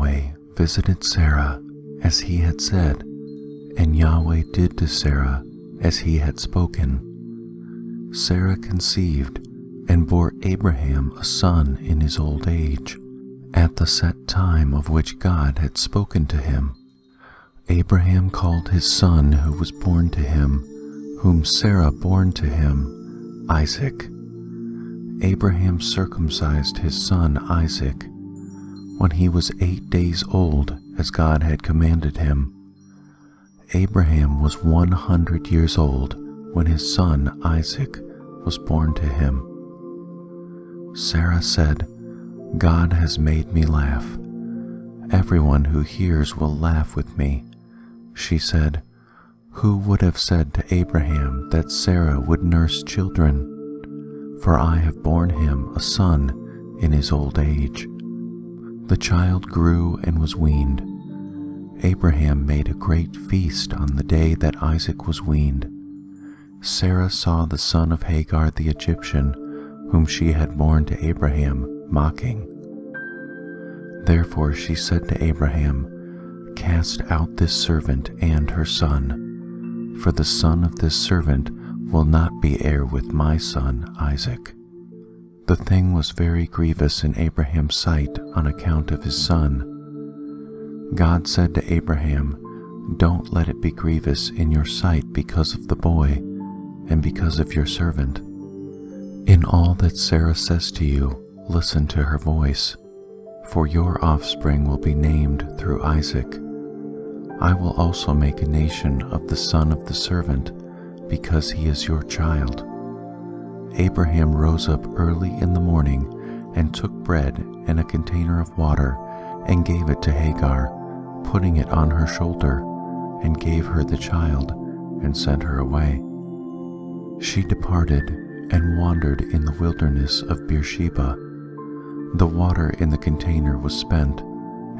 Yahweh visited Sarah as he had said, and Yahweh did to Sarah as he had spoken. Sarah conceived and bore Abraham a son in his old age, at the set time of which God had spoken to him. Abraham called his son who was born to him, whom Sarah bore to him, Isaac. Abraham circumcised his son Isaac when he was 8 days old, as God had commanded him. Abraham was 100 years old when his son Isaac was born to him. Sarah said, "God has made me laugh. Everyone who hears will laugh with me." She said, "Who would have said to Abraham that Sarah would nurse children? For I have borne him a son in his old age." The child grew and was weaned. Abraham made a great feast on the day that Isaac was weaned. Sarah saw the son of Hagar the Egyptian, whom she had borne to Abraham, mocking. Therefore she said to Abraham, "Cast out this servant and her son, for the son of this servant will not be heir with my son Isaac." The thing was very grievous in Abraham's sight on account of his son. God said to Abraham, "Don't let it be grievous in your sight because of the boy and because of your servant. In all that Sarah says to you, listen to her voice, for your offspring will be named through Isaac. I will also make a nation of the son of the servant, because he is your child." Abraham rose up early in the morning and took bread and a container of water and gave it to Hagar, putting it on her shoulder, and gave her the child and sent her away. She departed and wandered in the wilderness of Beersheba. The water in the container was spent,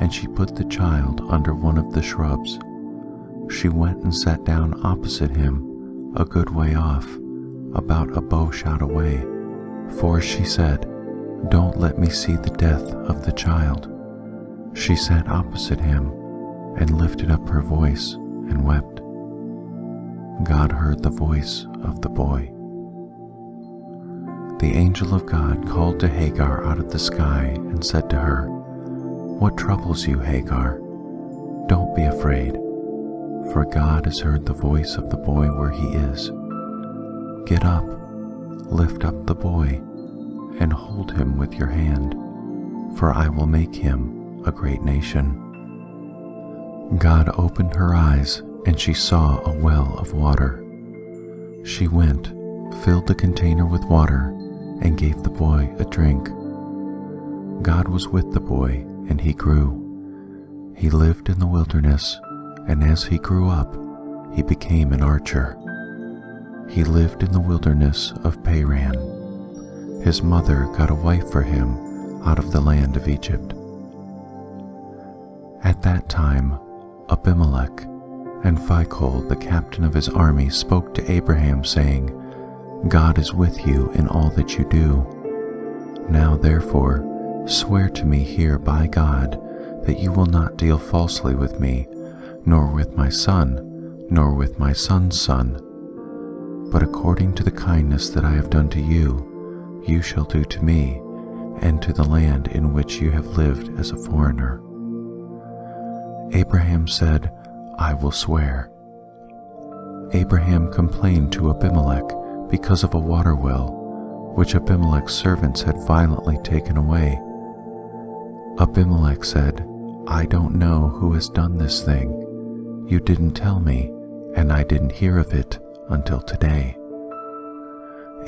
and she put the child under one of the shrubs. She went and sat down opposite him, a good way off, about a bow shot away, for she said, "Don't let me see the death of the child." She sat opposite him and lifted up her voice and wept. God heard the voice of the boy. The angel of God called to Hagar out of the sky and said to her, "What troubles you, Hagar? Don't be afraid, for God has heard the voice of the boy where he is. Get up, lift up the boy, and hold him with your hand, for I will make him a great nation." God opened her eyes, and she saw a well of water. She went, filled the container with water, and gave the boy a drink. God was with the boy, and he grew. He lived in the wilderness, and as he grew up, he became an archer. He lived in the wilderness of Paran. His mother got a wife for him out of the land of Egypt. At that time, Abimelech and Phicol, the captain of his army, spoke to Abraham, saying, "God is with you in all that you do. Now therefore, swear to me here by God that you will not deal falsely with me, nor with my son, nor with my son's son. But according to the kindness that I have done to you, you shall do to me, and to the land in which you have lived as a foreigner." Abraham said, "I will swear." Abraham complained to Abimelech because of a water well, which Abimelech's servants had violently taken away. Abimelech said, "I don't know who has done this thing. You didn't tell me, and I didn't hear of it until today."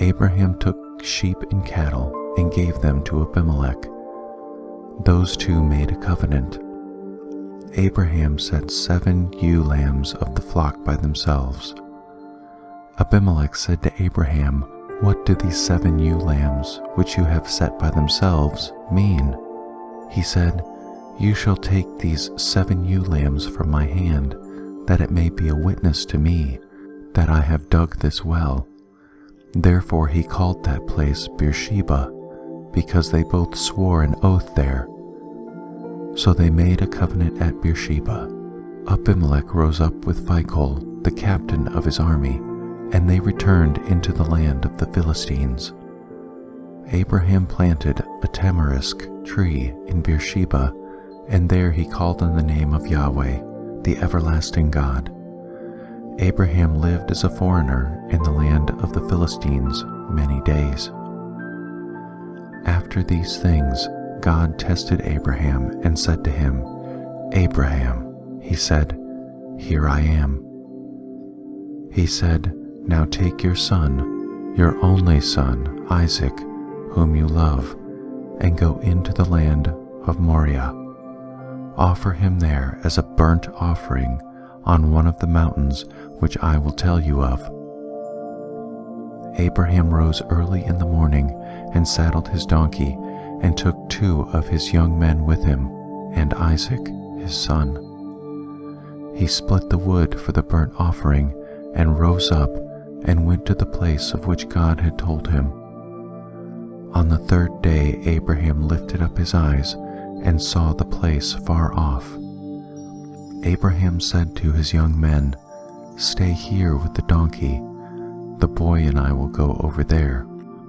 Abraham took sheep and cattle and gave them to Abimelech. Those two made a covenant. Abraham set 7 ewe lambs of the flock by themselves. Abimelech said to Abraham, "What do these 7 ewe lambs, which you have set by themselves, mean?" He said, "You shall take these 7 ewe lambs from my hand, that it may be a witness to me that I have dug this well." Therefore he called that place Beersheba, because they both swore an oath there. So they made a covenant at Beersheba. Abimelech rose up with Phicol, the captain of his army, and they returned into the land of the Philistines. Abraham planted a tamarisk tree in Beersheba, and there he called on the name of Yahweh, the everlasting God. Abraham lived as a foreigner in the land of the Philistines many days. After these things, God tested Abraham and said to him, "Abraham," he said, "Here I am." He said, "Now take your son, your only son, Isaac, whom you love, and go into the land of Moriah. Offer him there as a burnt offering on one of the mountains which I will tell you of." Abraham rose early in the morning and saddled his donkey and took 2 of his young men with him and Isaac his son. He split the wood for the burnt offering and rose up and went to the place of which God had told him. On the 3rd day Abraham lifted up his eyes and saw the place far off. Abraham said to his young men, "Stay here with the donkey. The boy and I will go over there.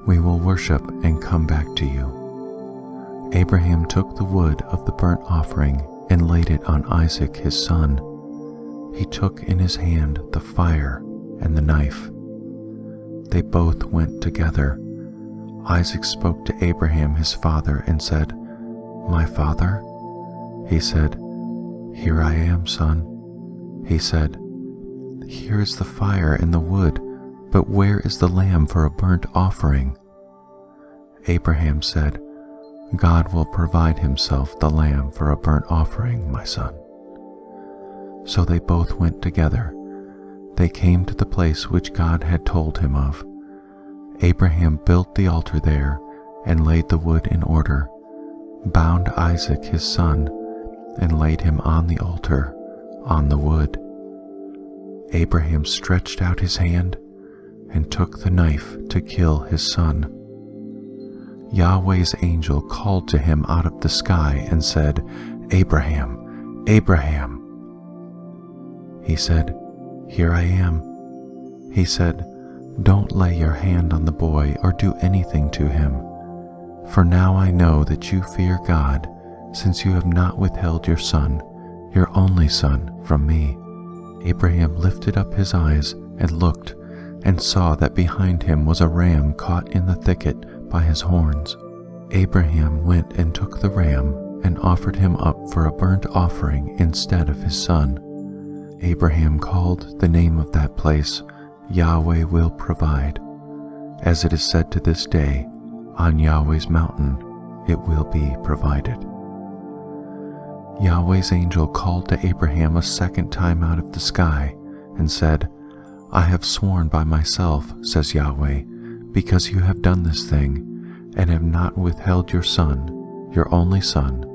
We will worship and come back to you." Abraham took the wood of the burnt offering and laid it on Isaac his son. He took in his hand the fire and the knife. They both went together. Isaac spoke to Abraham his father and said, "My father?" He said, "Here I am, son." He said, "Here is the fire and the wood, but where is the lamb for a burnt offering?" Abraham said, "God will provide himself the lamb for a burnt offering, my son." So they both went together. They came to the place which God had told him of. Abraham built the altar there and laid the wood in order, bound Isaac his son, and laid him on the altar, on the wood. Abraham stretched out his hand and took the knife to kill his son. Yahweh's angel called to him out of the sky and said, "Abraham, Abraham." He said, "Here I am." He said, "Don't lay your hand on the boy or do anything to him. For now I know that you fear God, since you have not withheld your son, your only son, from me." Abraham lifted up his eyes and looked, and saw that behind him was a ram caught in the thicket by his horns. Abraham went and took the ram and offered him up for a burnt offering instead of his son. Abraham called the name of that place, "Yahweh will provide." As it is said to this day, "On Yahweh's mountain it will be provided." Yahweh's angel called to Abraham a second time out of the sky and said, "I have sworn by myself, says Yahweh, because you have done this thing and have not withheld your son, your only son,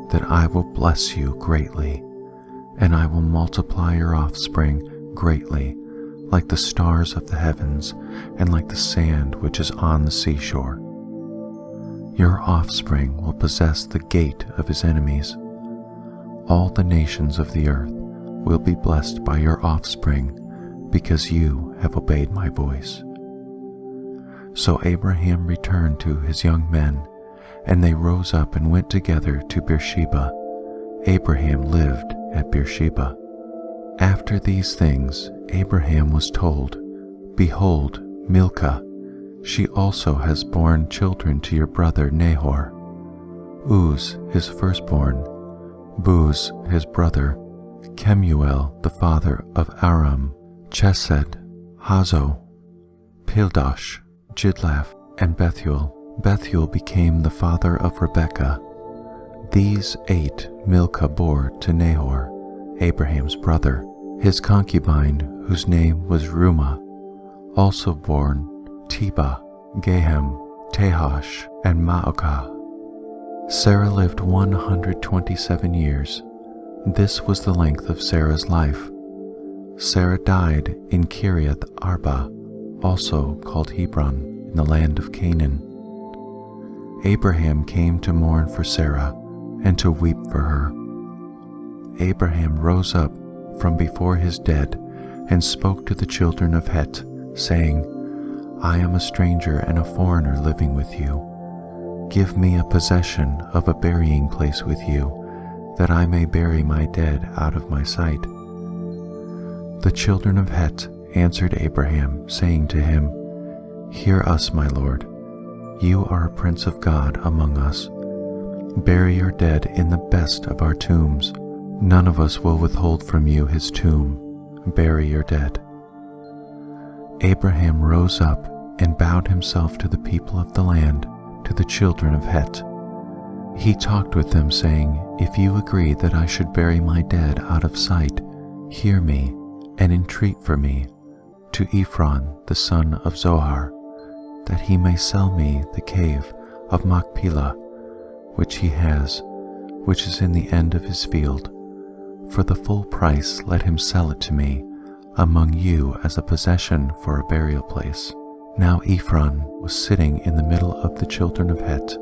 that I will bless you greatly, and I will multiply your offspring greatly, like the stars of the heavens and like the sand which is on the seashore. Your offspring will possess the gate of his enemies. All the nations of the earth will be blessed by your offspring, because you have obeyed my voice." So Abraham returned to his young men, and they rose up and went together to Beersheba. Abraham lived at Beersheba. After these things, Abraham was told, "Behold, Milcah, she also has borne children to your brother Nahor. Uz, his firstborn, Buz, his brother, Kemuel, the father of Aram, Chesed, Hazo, Pildash, Jidlaph, and Bethuel. Bethuel became the father of Rebekah. These 8 Milcah bore to Nahor, Abraham's brother. His concubine, whose name was Reumah, also bore Tebah, Gahem, Tahash, and Maacah. Sarah lived 127 years. This was the length of Sarah's life. Sarah died in Kiriath Arba, also called Hebron, in the land of Canaan. Abraham came to mourn for Sarah, and to weep for her. Abraham rose up from before his dead and spoke to the children of Het, saying, I am a stranger and a foreigner living with you. Give me a possession of a burying place with you, that I may bury my dead out of my sight. The children of Het answered Abraham, saying to him, Hear us, my lord. You are a prince of God among us. Bury your dead in the best of our tombs. None of us will withhold from you his tomb. Bury your dead. Abraham rose up and bowed himself to the people of the land, to the children of Het. He talked with them, saying, If you agree that I should bury my dead out of sight, hear me and entreat for me to Ephron the son of Zohar, that he may sell me the cave of Machpelah, which he has, which is in the end of his field. For the full price let him sell it to me among you as a possession for a burial place. Now Ephron was sitting in the middle of the children of Het.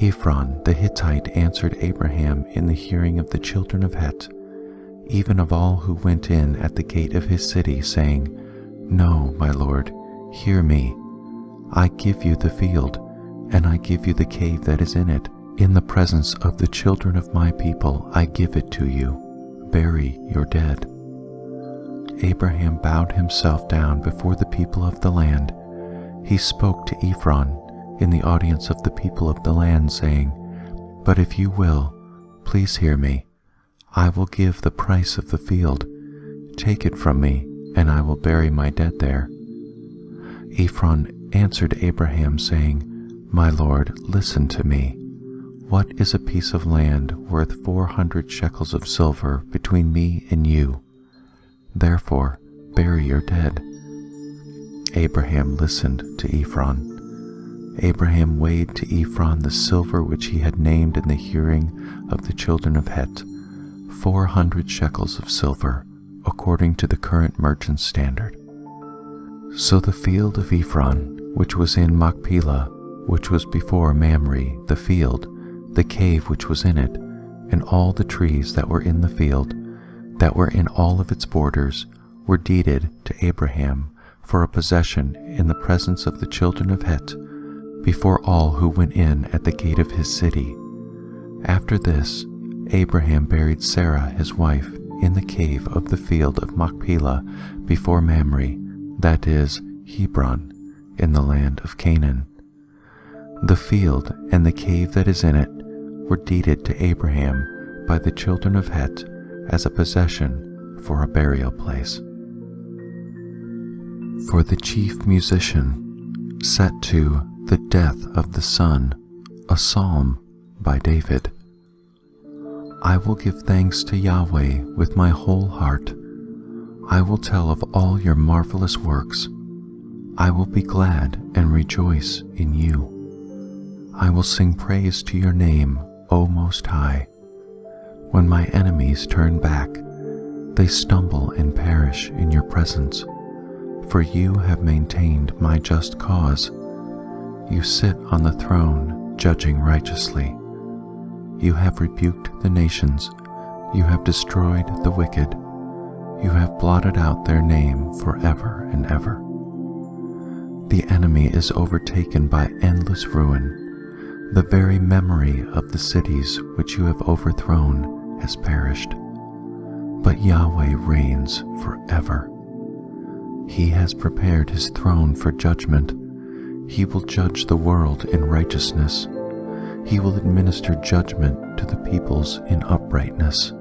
Ephron the Hittite answered Abraham in the hearing of the children of Het, even of all who went in at the gate of his city, saying, No, my lord, hear me. I give you the field, and I give you the cave that is in it. In the presence of the children of my people I give it to you. Bury your dead. Abraham bowed himself down before the people of the land. He spoke to Ephron in the audience of the people of the land, saying, But if you will, please hear me. I will give the price of the field. Take it from me, and I will bury my dead there. Ephron answered Abraham, saying, My lord, listen to me. What is a piece of land worth 400 shekels of silver between me and you? Therefore, bury your dead. Abraham listened to Ephron. Abraham weighed to Ephron the silver which he had named in the hearing of the children of Het, 400 shekels of silver, according to the current merchant's standard. So the field of Ephron, which was in Machpelah, which was before Mamre, the field, the cave which was in it, and all the trees that were in the field, that were in all of its borders, were deeded to Abraham for a possession in the presence of the children of Het, before all who went in at the gate of his city. After this, Abraham buried Sarah his wife in the cave of the field of Machpelah before Mamre, that is, Hebron, in the land of Canaan. The field and the cave that is in it were deeded to Abraham by the children of Het as a possession for a burial place. For the chief musician, set to the death of the Son, a psalm by David. I will give thanks to Yahweh with my whole heart. I will tell of all your marvelous works. I will be glad and rejoice in you. I will sing praise to your name, O Most High. When my enemies turn back, they stumble and perish in your presence. For you have maintained my just cause. You sit on the throne, judging righteously. You have rebuked the nations. You have destroyed the wicked. You have blotted out their name forever and ever. The enemy is overtaken by endless ruin. The very memory of the cities which you have overthrown has perished. But Yahweh reigns forever. He has prepared his throne for judgment. He will judge the world in righteousness. He will administer judgment to the peoples in uprightness.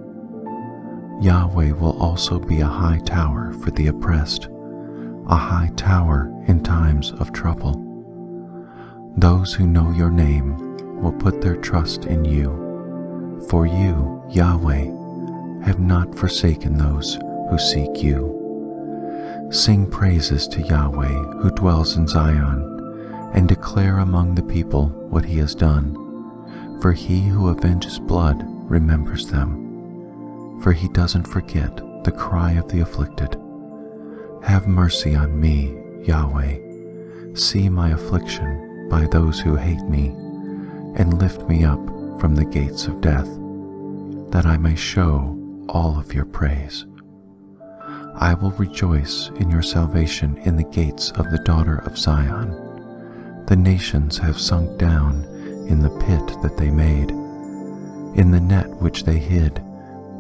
Yahweh will also be a high tower for the oppressed, a high tower in times of trouble. Those who know your name will put their trust in you. For you, Yahweh, have not forsaken those who seek you. Sing praises to Yahweh who dwells in Zion, and declare among the people what he has done. For he who avenges blood remembers them. For he doesn't forget the cry of the afflicted. Have mercy on me, Yahweh. See my affliction by those who hate me, and lift me up from the gates of death, that I may show all of your praise. I will rejoice in your salvation in the gates of the daughter of Zion. The nations have sunk down in the pit that they made. In the net which they hid,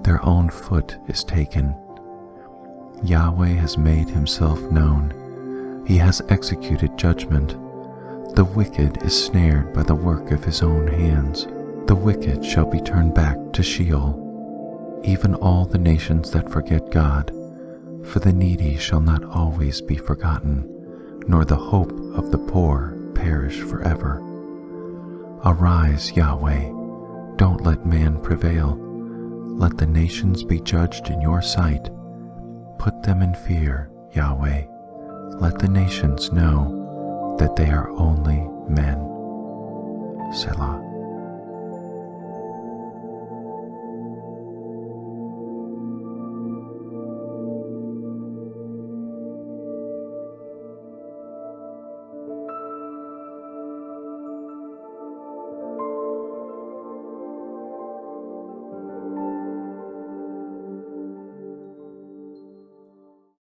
their own foot is taken. Yahweh has made himself known. He has executed judgment. The wicked is snared by the work of his own hands. The wicked shall be turned back to Sheol, even all the nations that forget God. For the needy shall not always be forgotten, nor the hope of the poor perish forever. Arise, Yahweh, don't let man prevail. Let the nations be judged in your sight. Put them in fear, Yahweh. Let the nations know that they are only